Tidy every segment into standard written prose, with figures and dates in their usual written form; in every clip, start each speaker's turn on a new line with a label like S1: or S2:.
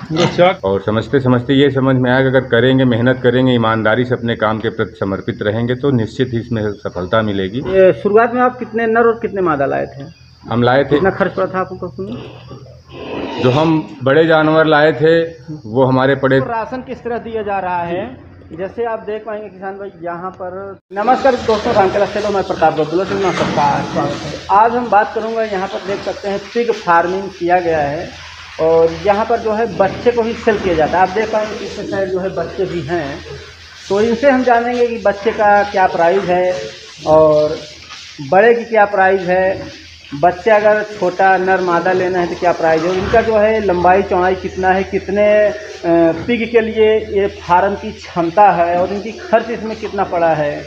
S1: और समझते समझते ये समझ में आया कि अगर करेंगे, मेहनत करेंगे, ईमानदारी से अपने काम के प्रति समर्पित रहेंगे तो निश्चित ही इसमें सफलता मिलेगी।
S2: ये शुरुआत में आप कितने नर और कितने मादा लाए थे?
S1: हम लाए थे,
S2: कितना खर्च पड़ा था आपको?
S1: जो हम बड़े जानवर लाए थे वो हमारे पड़े।
S2: तो राशन किस तरह दिया जा रहा है, जैसे आप देख पाएंगे किसान भाई यहाँ पर। नमस्कार दोस्तों, रामकेला से मैं प्रताप गौतम में सबका स्वागत है। आज हम बात करूँगा, यहाँ पर देख सकते हैं पिग फार्मिंग किया गया है और यहाँ पर जो है बच्चे को ही सेल किया जाता है। आप देख पाएंगे इसमें शायद जो है बच्चे भी हैं, तो इनसे हम जानेंगे कि बच्चे का क्या प्राइस है और बड़े की क्या प्राइस है। बच्चे अगर छोटा नर मादा लेना है तो क्या प्राइस है, इनका जो है लंबाई चौड़ाई कितना है, कितने पिग के लिए ये फार्म की क्षमता है और इनकी खर्च इसमें कितना पड़ा है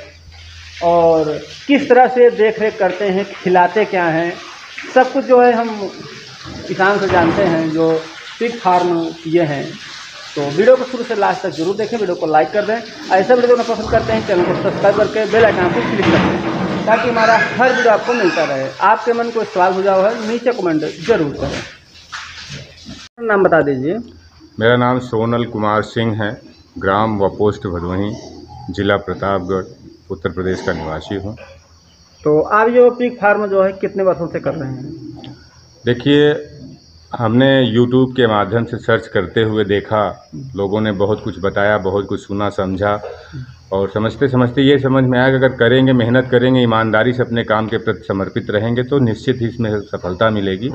S2: और किस तरह से देख रेख करते हैं, खिलाते क्या हैं, सब कुछ जो है हम किसान से जानते हैं जो पिग फार्म किए हैं। तो वीडियो को शुरू से लास्ट तक जरूर देखें, वीडियो को लाइक कर दें। ऐसे वीडियो को पसंद करते हैं चैनल को सब्सक्राइब करके बेल आइकन पर क्लिक कर दें ताकि हमारा हर वीडियो आपको मिलता रहे। आपके मन को सवाल हो जाओ है नीचे कमेंट जरूर करें। नाम बता दीजिए।
S1: मेरा नाम सोनल कुमार सिंह है, ग्राम व पोस्ट भदोही, जिला प्रतापगढ़, उत्तर प्रदेश का निवासी हूँ।
S2: तो आप जो पिग फार्म जो है कितने वर्षों से कर रहे हैं?
S1: देखिए, हमने YouTube के माध्यम से सर्च करते हुए देखा, लोगों ने बहुत कुछ बताया, बहुत कुछ सुना समझा और समझते समझते ये समझ में आया कि अगर करेंगे, मेहनत करेंगे, ईमानदारी से अपने काम के प्रति समर्पित रहेंगे तो निश्चित ही इसमें सफलता मिलेगी।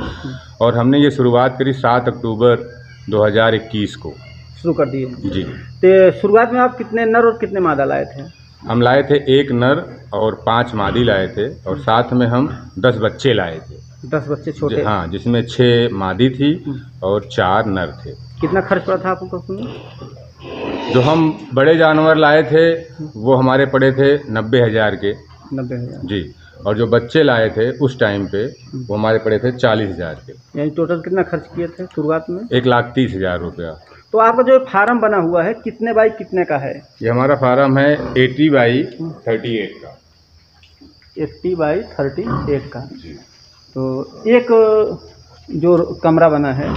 S1: और हमने ये शुरुआत करी 7 अक्टूबर 2021 को
S2: शुरू कर दिए
S1: जी।
S2: तो शुरुआत में आप कितने नर और कितने मादा लाए थे?
S1: हम लाए थे 1 नर और 5 मादी लाए थे और साथ में हम 10 बच्चे लाए थे।
S2: 10 बच्चे छोटे?
S1: हाँ, जिसमें 6 मादी थी और 4 नर थे।
S2: कितना खर्च पड़ा था आपको?
S1: जो हम बड़े जानवर लाए थे वो हमारे पड़े थे 90,000 के।
S2: 90,000
S1: जी। और जो बच्चे लाए थे उस टाइम पे वो हमारे पड़े थे 40,000 के।
S2: यानी टोटल कितना खर्च किए थे शुरुआत में?
S1: 1,30,000 रुपया।
S2: तो आपका जो फार्म बना हुआ है कितने बाई कितने का है?
S1: ये हमारा फार्म है 80 बाई 38 का।
S2: 80 बाई 38 का। तो एक जो कमरा बना है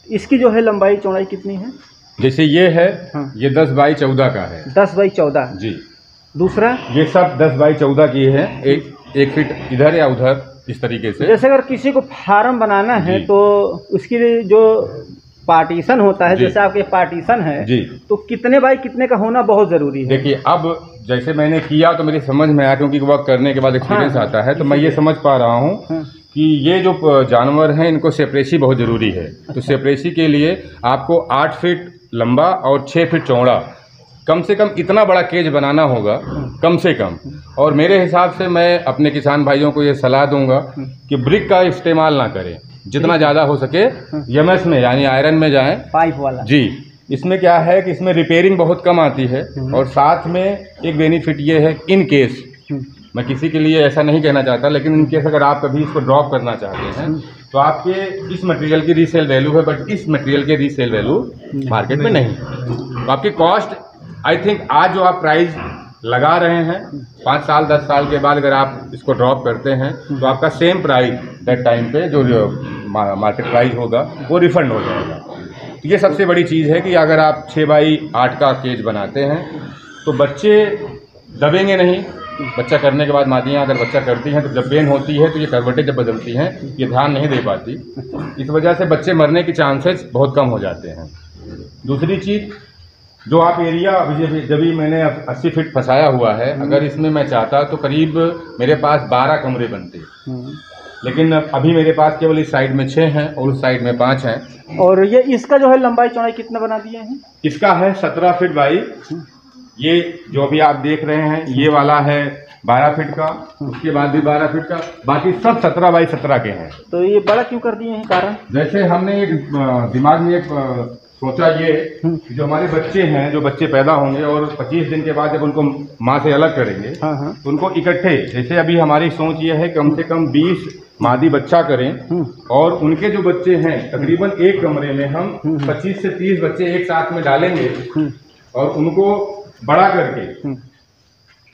S2: इसकी जो है लंबाई चौड़ाई कितनी है?
S1: जैसे ये है,
S2: हाँ।
S1: ये 10 बाई 14 का है।
S2: 10 बाई 14
S1: जी।
S2: दूसरा
S1: ये सब 10 बाई 14 की है, एक फीट इधर या उधर इस तरीके से।
S2: जैसे अगर किसी को फार्म बनाना है तो उसके लिए जो पार्टीशन होता है, जैसे आपके पार्टीशन है जी, तो कितने बाई कितने का होना बहुत जरूरी है?
S1: देखिए, अब जैसे मैंने किया तो मेरी समझ में आया, क्योंकि वर्क करने के बाद एक्सपीरियंस आता है, तो मैं ये समझ पा रहा हूँ कि ये जो जानवर हैं इनको सेपरेसी बहुत ज़रूरी है। तो सेपरेसी के लिए आपको 8 फीट लंबा और 6 फीट चौड़ा कम से कम इतना बड़ा केज बनाना होगा, कम से कम। और मेरे हिसाब से मैं अपने किसान भाइयों को ये सलाह दूंगा कि ब्रिक का इस्तेमाल ना करें, जितना ज़्यादा हो सके एमएस में यानी आयरन में जाएं,
S2: पाइप वाला जी।
S1: इसमें क्या है कि इसमें रिपेयरिंग बहुत कम आती है और साथ में एक बेनिफिट ये है, इन केस, मैं किसी के लिए ऐसा नहीं कहना चाहता, लेकिन इन केस अगर आप कभी इसको ड्रॉप करना चाहते हैं तो आपके इस मटेरियल की रीसेल वैल्यू है, बट इस मटेरियल के रीसेल वैल्यू मार्केट में नहीं है। तो आपकी कॉस्ट, आई थिंक आज जो आप प्राइस लगा रहे हैं 5 साल 10 साल के बाद अगर आप इसको ड्रॉप करते हैं तो आपका सेम प्राइस दैट टाइम पे जो मार्केट प्राइस होगा वो रिफंड हो जाएगा। तो ये सबसे बड़ी चीज़ है कि अगर आप 6 बाई 8 का केज बनाते हैं तो बच्चे दबेंगे नहीं। बच्चा करने के बाद मादियाँ अगर बच्चा करती हैं तो जब बेन होती है तो ये करवटें जब बदलती हैं ये ध्यान नहीं दे पाती, इस वजह से बच्चे मरने के चांसेस बहुत कम हो जाते हैं। दूसरी चीज़, जो आप एरिया जब भी मैंने 80 फीट फंसाया हुआ है, अगर इसमें मैं चाहता तो करीब मेरे पास 12 कमरे बनते, लेकिन अभी मेरे पास केवल इस साइड में 6 हैं और उस साइड में 5 हैं।
S2: और ये इसका जो है लंबाई चौड़ाई कितना बना दिए हैं?
S1: इसका है 17 फीट बाई, ये जो अभी आप देख रहे हैं ये वाला है 12 फीट का, उसके बाद भी 12 फीट का, बाकी सब 17 बाई 17 के हैं।
S2: तो ये बड़ा क्यों कर दिए हैं कारण?
S1: जैसे हमने एक दिमाग में एक सोचा ये कि जो हमारे बच्चे हैं, जो बच्चे पैदा होंगे और 25 दिन के बाद जब उनको माँ से अलग करेंगे तो उनको इकट्ठे, जैसे अभी हमारी सोच ये है कम से कम 20 मादी बच्चा करें और उनके जो बच्चे हैं तकरीबन एक कमरे में हम 25 से 30 बच्चे एक साथ में डालेंगे और उनको बड़ा करके,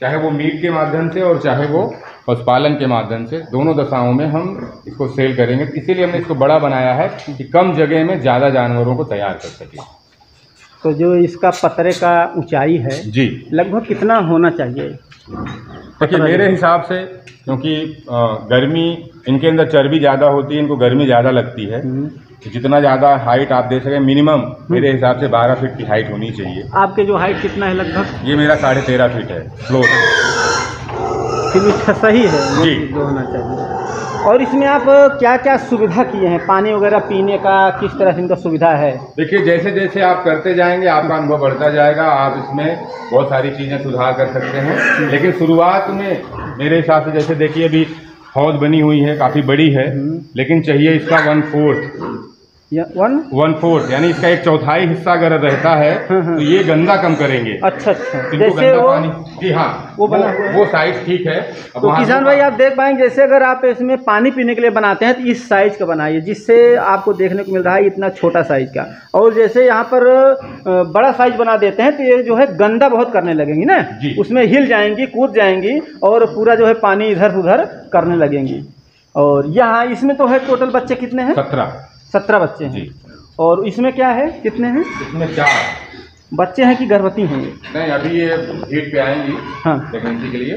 S1: चाहे वो मीट के माध्यम से और चाहे वो पशुपालन के माध्यम से दोनों दशाओं में हम इसको सेल करेंगे। इसीलिए हमने इसको बड़ा बनाया है कि कम जगह में ज़्यादा जानवरों को तैयार कर सकें।
S2: तो जो इसका पतरे का ऊंचाई है
S1: जी,
S2: लगभग कितना होना चाहिए?
S1: देखिए मेरे हिसाब से, क्योंकि गर्मी इनके अंदर चर्बी ज़्यादा होती है, इनको गर्मी ज़्यादा लगती है, तो जितना ज़्यादा हाइट आप दे सकें, मिनिमम मेरे हिसाब से 12 फीट की हाइट होनी चाहिए।
S2: आपके जो हाइट कितना है लगभग?
S1: ये मेरा 13.5 फीट है फ्लोर।
S2: फिर भी सही है
S1: जी,
S2: जो होना चाहिए। और इसमें आप क्या क्या सुविधा किए हैं? पानी वगैरह पीने का किस तरह से इनका सुविधा है?
S1: देखिए जैसे जैसे आप करते जाएंगे आपका अनुभव बढ़ता जाएगा, आप इसमें बहुत सारी चीज़ें सुधार कर सकते हैं। लेकिन शुरुआत में मेरे हिसाब से, जैसे देखिए अभी हौद बनी हुई है, काफ़ी बड़ी है, लेकिन चाहिए इसका 1/4
S2: या
S1: 1/4 यानी इसका 1/4 हिस्सा अगर रहता है तो ये गंदा कम करेंगे।
S2: अच्छा अच्छा,
S1: इनको
S2: जैसे
S1: गंदा
S2: वो
S1: पानी, जी हाँ, वो साइज ठीक है। अब
S2: तो
S1: वहाँ
S2: किसान भाई आप देख पाएंगे, जैसे अगर आप इसमें पानी पीने के लिए बनाते हैं तो इस साइज का बनाइए, जिससे आपको देखने को मिल रहा है इतना छोटा साइज का। और जैसे यहाँ पर बड़ा साइज बना देते हैं तो ये जो है गंदा बहुत करने लगेंगी ना, उसमें हिल जाएंगी, कूद जाएंगी और पूरा जो है पानी इधर उधर करने लगेंगी। और यहाँ इसमें तो है टोटल बच्चे कितने हैं? 17 बच्चे हैं। और इसमें क्या है, कितने हैं?
S1: इसमें 4 बच्चे
S2: हैं कि गर्भवती हैं?
S1: नहीं, अभी ये हीट पे आएंगी प्रेगनेंसी के लिए।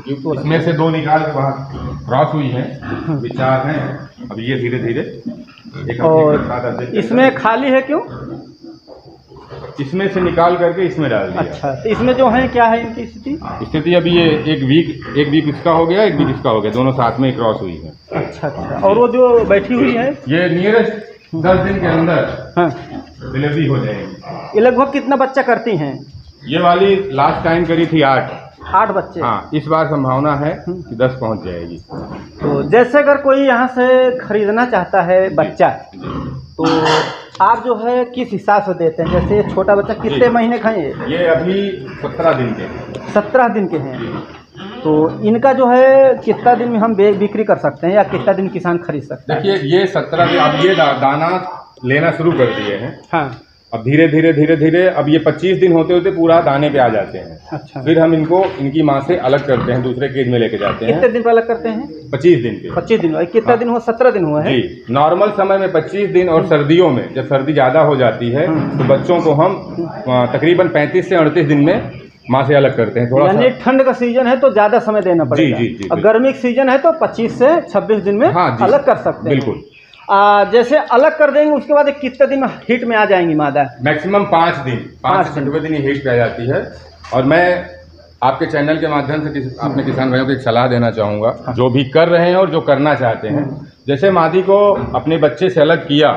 S1: इसमें से 2 निकाल के वहाँ क्रॉस हुई हैं, अभी 4 हैं। अभी ये धीरे धीरे।
S2: और इसमें खाली है क्यों?
S1: इसमें से निकाल करके इसमें डाल दिया।
S2: अच्छा, तो इसमें जो है क्या है इनकी
S1: स्थिति? अभी ये एक वीक इसका हो गया, एक वीक इसका हो गया, दोनों साथ में क्रॉस हुई है।
S2: अच्छा अच्छा। और वो जो बैठी हुई है
S1: ये नियरेस्ट 10 दिन के अंदर डिलीवरी हो जाएगी।
S2: ये लगभग कितना बच्चा करती हैं?
S1: ये वाली लास्ट टाइम करी थी 8
S2: बच्चे।
S1: हाँ, इस बार संभावना है कि 10 पहुंच जाएगी।
S2: तो जैसे अगर कोई यहाँ से खरीदना चाहता है बच्चा, तो आप जो है किस हिसाब से देते हैं? जैसे छोटा बच्चा कितने महीने का है?
S1: ये अभी 17 दिन के
S2: 17 दिन के हैं। तो इनका जो है कितना दिन में हम बिक्री कर सकते हैं या कितना दिन किसान खरीद सकते हैं?
S1: देखिए ये 17 दिन, अब ये दाना लेना शुरू कर दिए हैं।
S2: हाँ,
S1: अब धीरे धीरे अब ये 25 दिन होते होते पूरा दाने पे आ जाते हैं।
S2: अच्छा।
S1: फिर हम इनको इनकी माँ से अलग करते हैं, दूसरे केज में लेके जाते हैं।
S2: कितने दिन पर अलग करते हैं?
S1: 25 दिन के।
S2: 25 दिन। कितना दिन हुआ? 17 दिन हुआ है
S1: जी। नॉर्मल समय में 25 दिन, और सर्दियों में जब सर्दी ज़्यादा हो जाती है तो बच्चों को हम तकरीबन 35 से 38 दिन में माँ से अलग करते हैं। थोड़ा
S2: यानी ठंड का सीजन है तो ज़्यादा समय देना पड़ेगा।
S1: जी।
S2: और गर्मी का सीजन है तो 25 से 26 दिन में अलग कर सकते हैं।
S1: बिल्कुल।
S2: जैसे अलग कर देंगे उसके बाद कितने दिन हीट में आ जाएंगी मादा?
S1: मैक्सिमम 5 दिन, 5 से 6वें दिन हीट पे आ जाती है। और मैं आपके चैनल के माध्यम से अपने किसान भाइयों को एक सलाह देना चाहूँगा, जो भी कर रहे हैं और जो करना चाहते हैं। जैसे मादी को अपने बच्चे से अलग किया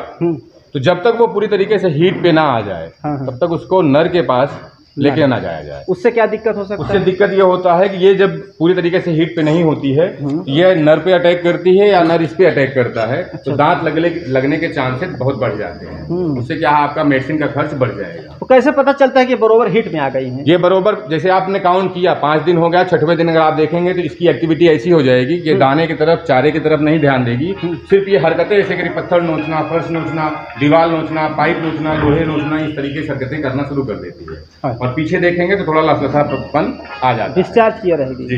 S1: तो जब तक वो पूरी तरीके से हीट पे ना आ जाए तब तक उसको नर के पास लेके ना जाया जाए।
S2: उससे क्या दिक्कत हो सकता है?
S1: उससे दिक्कत ये होता है कि ये जब पूरी तरीके से हीट पे नहीं होती है ये नर पे अटैक करती है या नर इस पे अटैक करता है। तो दांत लगने के चांसेस बहुत बढ़ जाते हैं। उससे क्या है, आपका मेडिसिन का खर्च बढ़ जाएगा।
S2: तो कैसे पता चलता है कि बरोबर हीट में आ गई है?
S1: ये बरोबर जैसे आपने काउंट किया 5 दिन हो गया, 6वें दिन अगर आप देखेंगे तो इसकी एक्टिविटी ऐसी हो जाएगी कि दाने की तरफ, चारे की तरफ नहीं ध्यान देगी। सिर्फ ये हरकतें ऐसे करी, पत्थर नोचना, फर्श नोचना, दीवार नोचना, पाइप नोचना, लोहे नोचना, इस तरीके से हरकतें करना शुरू कर देती है। और पीछे देखेंगे तो थोड़ा लसलसापन आ जाता है,
S2: डिस्चार्ज किया रहेगी
S1: जी।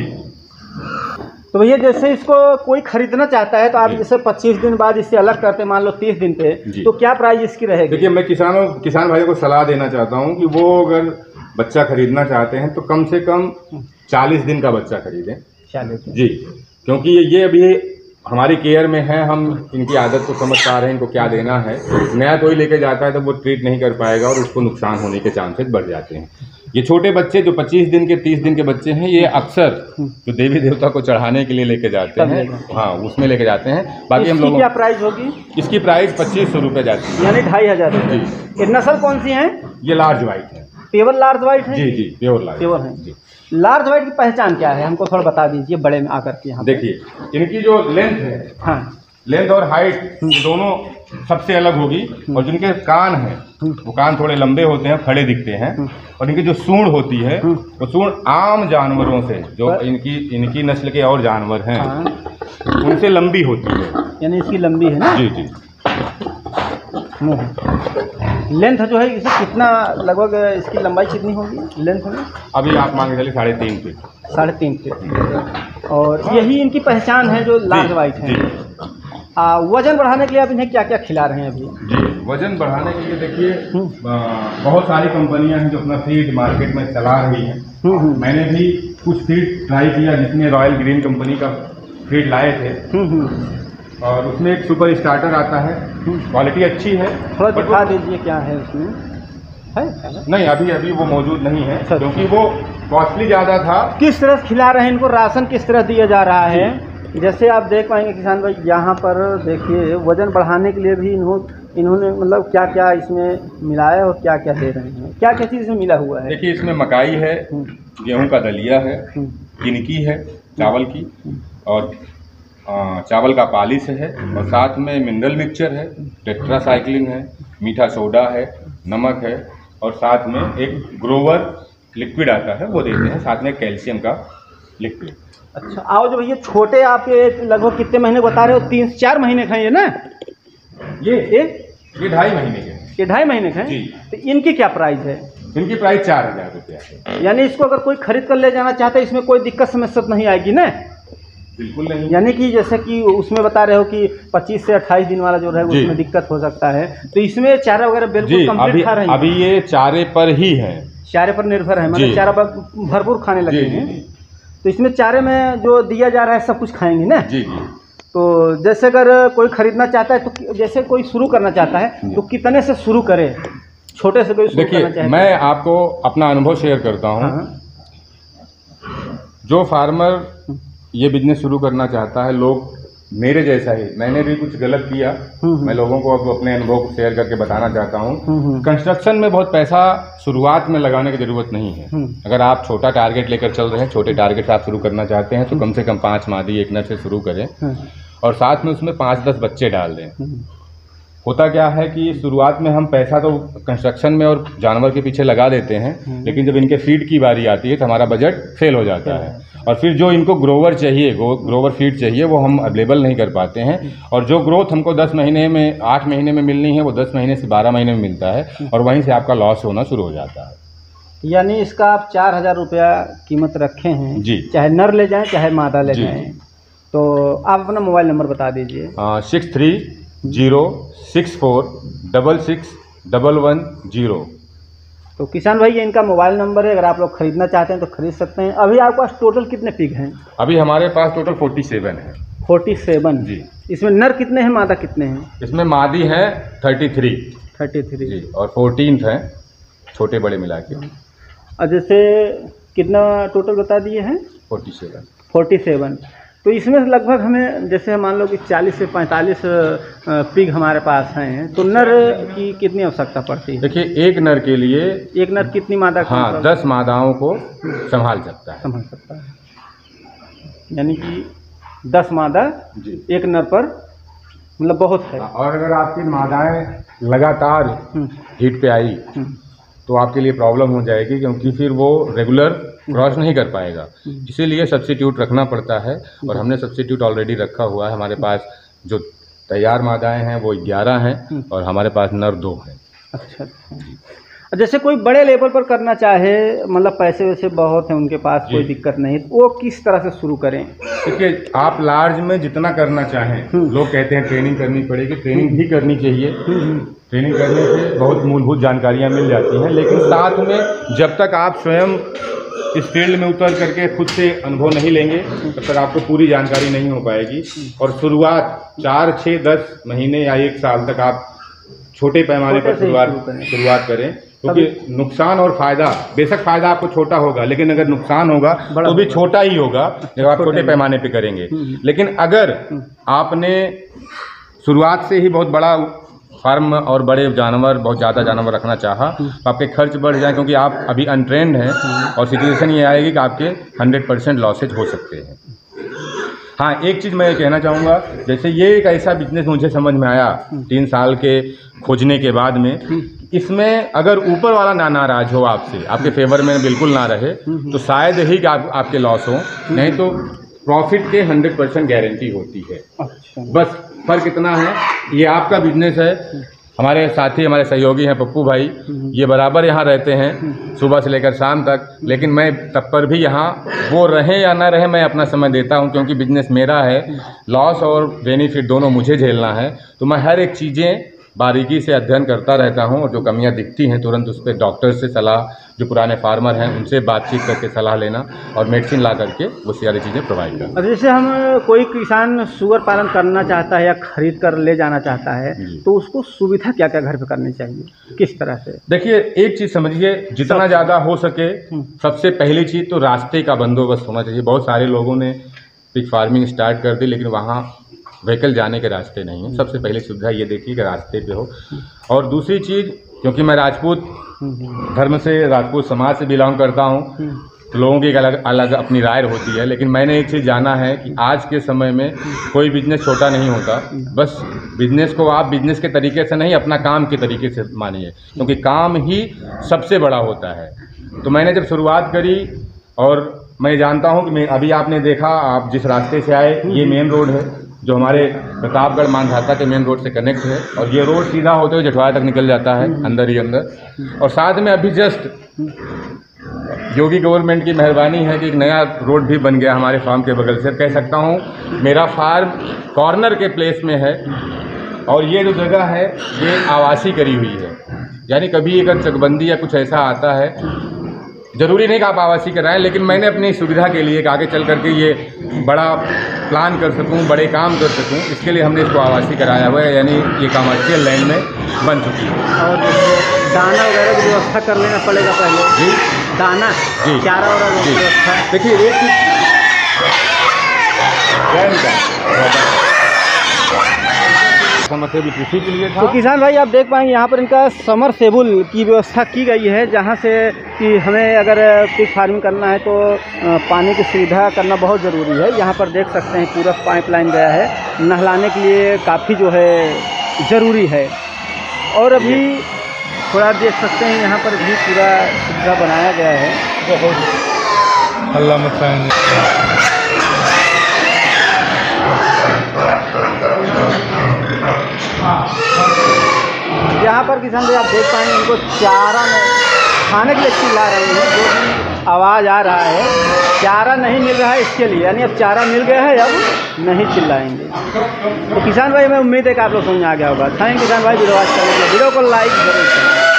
S2: तो भैया जैसे इसको कोई खरीदना चाहता है तो आप जैसे 25 दिन बाद इससे अलग करते हैं, मान लो 30 दिन पे, तो क्या प्राइस इसकी रहेगी?
S1: देखिए मैं किसान भाइयों को सलाह देना चाहता हूँ कि वो अगर बच्चा खरीदना चाहते हैं तो कम से कम 40 दिन का बच्चा खरीदें।
S2: 40
S1: जी, क्योंकि ये अभी हमारी केयर में है, हम इनकी आदत को समझ पा रहे हैं, इनको क्या देना है। नया कोई लेके जाता है तो वो ट्रीट नहीं कर पाएगा और उसको नुकसान होने के चांसेस बढ़ जाते हैं। ये छोटे बच्चे जो 25 दिन के 30 दिन के बच्चे हैं, ये अक्सर जो देवी देवता को चढ़ाने के लिए लेके जाते हैं, हाँ उसमें लेके जाते हैं। बाकी हम लोग
S2: क्या प्राइस होगी
S1: इसकी? प्राइस 2500 रुपये जाती है,
S2: यानी 2500।
S1: जी।
S2: नस्ल कौन सी है?
S1: ये लार्ज वाइट है।
S2: प्योर लार्ज वाइट है?
S1: जी, प्योर
S2: है जी। लार्ज वाइट की पहचान क्या है, हमको थोड़ा बता दीजिए बड़े में आकर के। यहाँ
S1: देखिए इनकी जो लेंथ है, हाँ लेंथ और हाइट दोनों सबसे अलग होगी। और जिनके कान हैं वो कान थोड़े लंबे होते हैं, खड़े दिखते हैं। और इनकी जो सूंड होती है वो सूंड आम जानवरों से, जो इनकी नस्ल के और जानवर हैं उनसे लंबी होती है,
S2: यानी इसकी लंबी है ना?
S1: जी।
S2: लेंथ जो है इसे कितना, लगभग इसकी लंबाई कितनी होगी लेंथ में?
S1: अभी आप मान के चलिए 3.5 फीट।
S2: 3.5 फीट। और यही इनकी पहचान है जो लार्ज वाइट है। वजन बढ़ाने के लिए आप इन्हें क्या क्या खिला रहे हैं अभी?
S1: जी, वजन बढ़ाने के लिए देखिए बहुत सारी कंपनियां हैं जो अपना फीड मार्केट में चला रही हैं। मैंने भी कुछ फीड ट्राई किया जिसमें रॉयल ग्रीन कंपनी का फीड लाए थे और उसमें एक सुपर स्टार्टर आता है, क्वालिटी अच्छी है।
S2: थोड़ा दिखा दीजिए क्या है उसमें, है?
S1: नहीं, अभी वो मौजूद नहीं है क्योंकि वो कॉस्टली ज़्यादा था।
S2: किस तरह से खिला रहे हैं इनको, राशन किस तरह दिया जा रहा है? जैसे आप देख पाएंगे किसान भाई, यहाँ पर देखिए वजन बढ़ाने के लिए भी इन्होंने मतलब क्या क्या इसमें मिलाया और क्या क्या दे रहे हैं, क्या क्या चीज़ इसमें मिला हुआ है?
S1: देखिए इसमें मकाई है, गेहूं का दलिया है, किनकी है चावल की, और चावल का पालिश है, और साथ में मिनरल मिक्सचर है, टेट्रासाइक्लिन है, मीठा सोडा है, नमक है, और साथ में एक ग्रोवर लिक्विड आता है वो देते हैं, साथ में कैल्शियम का लिक्विड।
S2: अच्छा, आओ जो भैया छोटे आप ये लगभग कितने महीने बता रहे हो? 3-4 महीने खाएंगे ना? ये
S1: 2.5 महीने के।
S2: ये 2.5 महीने खाएं
S1: जी।
S2: तो इनकी क्या प्राइस है?
S1: इनकी प्राइस 4,000 रुपया है।
S2: यानी इसको अगर कोई खरीद कर ले जाना चाहता है इसमें कोई दिक्कत समस्या नहीं आएगी ना?
S1: बिल्कुल नहीं।
S2: यानी कि जैसे कि उसमें बता रहे हो कि 25 से 28 दिन वाला जो है उसमें दिक्कत हो सकता है, तो इसमें चारा वगैरह बिल्कुल कंप्लीट खा रहे हैं?
S1: अभी ये चारे पर ही है,
S2: चारे पर निर्भर है, मतलब चारा भरपूर खाने लगे हैं। तो इसमें चारे में जो दिया जा रहा है सब कुछ खाएंगे ना?
S1: जी जी।
S2: तो जैसे अगर कोई खरीदना चाहता है तो जैसे कोई शुरू करना चाहता है तो कितने से शुरू करे? छोटे से कोई शुरू करना चाहता है?
S1: मैं आपको अपना अनुभव शेयर करता हूँ। जो फार्मर ये बिजनेस शुरू करना चाहता है, लोग मेरे जैसा ही, मैंने भी कुछ गलत किया, मैं लोगों को अब अपने अनुभव को शेयर करके बताना चाहता हूँ। कंस्ट्रक्शन में बहुत पैसा शुरुआत में लगाने की ज़रूरत नहीं है। अगर आप छोटा टारगेट लेकर चल रहे हैं, छोटे टारगेट से आप शुरू करना चाहते हैं तो कम से कम 5 मादी एक नर से शुरू करें और साथ में उसमें 5-10 बच्चे डाल दें। होता क्या है कि शुरुआत में हम पैसा तो कंस्ट्रक्शन में और जानवर के पीछे लगा देते हैं, लेकिन जब इनके फीड की बारी आती है तो हमारा बजट फेल हो जाता है, और फिर जो इनको ग्रोवर चाहिए, ग्रोवर फीड चाहिए, वो हम अवेलेबल नहीं कर पाते हैं, और जो ग्रोथ हमको 10 महीने में 8 महीने में मिलनी है वो 10 महीने से 12 महीने में मिलता है, और वहीं से आपका लॉस होना शुरू हो जाता है।
S2: यानी इसका आप 4,000 रुपया कीमत रखे हैं जी, चाहे नर ले जाएं चाहे मादा ले जाएं। तो आप अपना मोबाइल नंबर बता दीजिए।
S1: 6306461110।
S2: तो किसान भाई ये इनका मोबाइल नंबर है, अगर आप लोग खरीदना चाहते हैं तो खरीद सकते हैं। अभी आपके पास टोटल कितने पिग हैं?
S1: अभी हमारे पास टोटल 47 है।
S2: 47 जी। इसमें नर कितने हैं, मादा कितने हैं?
S1: इसमें मादी है 33 जी, और 14 है छोटे बड़े मिला के।
S2: और जैसे कितना टोटल बता दिए हैं? 47। तो इसमें लगभग हमें जैसे मान लो कि 40 से 45 पिग हमारे पास हैं, तो नर की कितनी आवश्यकता पड़ती है?
S1: देखिए एक नर के लिए
S2: एक नर कितनी मादा?
S1: 10 मादाओं को संभाल सकता है।
S2: यानी कि 10 मादा एक नर पर मतलब बहुत है।
S1: और अगर आपकी मादाएं लगातार हीट पे आई तो आपके लिए प्रॉब्लम हो जाएगी, क्योंकि फिर वो रेगुलर क्रॉस नहीं कर पाएगा। इसीलिए सब्स्टिट्यूट रखना पड़ता है, और हमने सब्स्टिट्यूट ऑलरेडी रखा हुआ है। हमारे पास जो तैयार मादाएं हैं वो 11 हैं, और हमारे पास नर 2 हैं।
S2: अच्छा। जैसे कोई बड़े लेवल पर करना चाहे, मतलब पैसे वैसे बहुत हैं उनके पास, कोई दिक्कत नहीं, वो किस तरह से शुरू करें?
S1: देखिए आप लार्ज में जितना करना चाहें, लोग कहते हैं ट्रेनिंग करनी पड़ेगी, ट्रेनिंग भी करनी चाहिए। ट्रेनिंग करने से बहुत मूलभूत जानकारियां मिल जाती हैं, लेकिन साथ में जब तक आप स्वयं इस फील्ड में उतर करके खुद से अनुभव नहीं लेंगे तब तक आपको पूरी जानकारी नहीं हो पाएगी। और शुरुआत 4, 6, 10 महीने या 1 साल तक आप छोटे पैमाने पर शुरुआत करें, क्योंकि नुकसान और फ़ायदा, बेशक फ़ायदा आपको छोटा होगा, लेकिन अगर नुकसान होगा तो भी छोटा ही होगा जब आप छोटे पैमाने पे करेंगे। लेकिन अगर आपने शुरुआत से ही बहुत बड़ा फार्म और बड़े जानवर, बहुत ज़्यादा जानवर रखना चाहा तो आपके खर्च बढ़ जाए, क्योंकि आप अभी अनट्रेंड हैं, और सिचुएशन ये आएगी कि आपके 100% लॉसेज हो सकते हैं। हाँ, एक चीज़ मैं कहना चाहूँगा, जैसे ये एक ऐसा बिजनेस मुझे समझ में आया 3 साल के खोजने के बाद में, इसमें अगर ऊपर वाला ना नाराज हो आपसे, आपके फेवर में बिल्कुल ना रहे, तो शायद ही कि आपके लॉस हो, नहीं तो प्रॉफिट के 100% गारंटी होती है। अच्छा। बस फ़र्क इतना है, ये आपका बिजनेस है, हमारे साथी, हमारे सहयोगी हैं पप्पू भाई, ये बराबर यहाँ रहते हैं सुबह से लेकर शाम तक। लेकिन मैं तब पर भी यहाँ, वो रहें या ना रहें, मैं अपना समय देता हूँ, क्योंकि बिजनेस मेरा है। लॉस और बेनिफिट दोनों मुझे झेलना है, तो मैं हर एक चीज़ें बारीकी से अध्ययन करता रहता हूँ। और जो कमियाँ दिखती हैं तुरंत उस पर डॉक्टर से सलाह, जो पुराने फार्मर हैं उनसे बातचीत करके सलाह लेना और मेडिसिन ला करके वो सारी चीज़ें प्रोवाइड करना।
S2: और जैसे हम कोई किसान सुअर पालन करना चाहता है या खरीद कर ले जाना चाहता है, तो उसको सुविधा क्या क्या घर पे करनी चाहिए, किस तरह से? देखिए,
S1: एक चीज़ समझिए, जितना ज़्यादा हो सके सबसे पहली चीज़ तो रास्ते का बंदोबस्त होना चाहिए। बहुत सारे लोगों ने पिग फार्मिंग स्टार्ट कर दी, लेकिन वहाँ व्हीकल जाने के रास्ते नहीं हैं। सबसे पहली सुविधा ये देखिए कि रास्ते पे हो। और दूसरी चीज़, क्योंकि मैं राजपूत धर्म से, राजपूत समाज से बिलोंग करता हूँ, तो लोगों की एक अलग अलग अपनी राय होती है। लेकिन मैंने एक चीज़ जाना है कि आज के समय में कोई बिजनेस छोटा नहीं होता। बस बिजनेस को आप बिजनेस के तरीके से नहीं, अपना काम के तरीके से मानिए, क्योंकि काम ही सबसे बड़ा होता है। तो मैंने जब शुरुआत करी, और मैं जानता हूँ कि अभी आपने देखा, आप जिस रास्ते से आए, ये मेन रोड है जो हमारे प्रतापगढ़ मानधाता के मेन रोड से कनेक्ट है, और ये रोड सीधा होते हुए जटवाड़ा तक निकल जाता है, अंदर ही अंदर। और साथ में अभी जस्ट योगी गवर्नमेंट की मेहरबानी है कि एक नया रोड भी बन गया हमारे फार्म के बगल से। कह सकता हूँ मेरा फार्म कॉर्नर के प्लेस में है, और ये जो जगह है ये आवासी करी हुई है। यानी कभी अगर चकबंदी या कुछ ऐसा आता है, ज़रूरी नहीं कि आप आवासी कराएं, लेकिन मैंने अपनी सुविधा के लिए आगे चल करके ये बड़ा प्लान कर सकूं, बड़े काम कर सकूं, इसके लिए हमने इसको आवासी कराया हुआ है। यानी ये कमर्शियल लैंड में बन चुकी है।
S2: और दाना वगैरह की व्यवस्था कर लेना पड़ेगा पहले जी। दाना जी, चारा वगैरह की व्यवस्था।
S1: देखिए, एक चीज़ समस्या भी कृषि के लिए था।
S2: तो किसान भाई, आप देख पाएंगे यहाँ पर इनका समरसेबुल की व्यवस्था की गई है, जहाँ से कि हमें अगर पिग फार्मिंग करना है तो पानी की सुविधा करना बहुत ज़रूरी है। यहाँ पर देख सकते हैं पूरा पाइपलाइन गया है, नहलाने के लिए काफ़ी जो है ज़रूरी है। और अभी थोड़ा देख सकते हैं यहाँ पर भी पूरा सुविधा बनाया गया है।
S1: अल्लाह मत
S2: यहाँ पर किसान भाई आप देख पाएंगे, इनको चारा में खाने के लिए चिल्ला रहे हैं, जो भी आवाज़ आ रहा है। चारा नहीं मिल रहा है इसके लिए, यानी अब चारा मिल गया है, अब नहीं चिल्लाएंगे। तो किसान भाई, मैं उम्मीद है कि आप लोग समझ आ गया होगा। थैंक किसान भाई वीडियो वॉच करने के लिए। वीडियो को लाइक जरूर करें।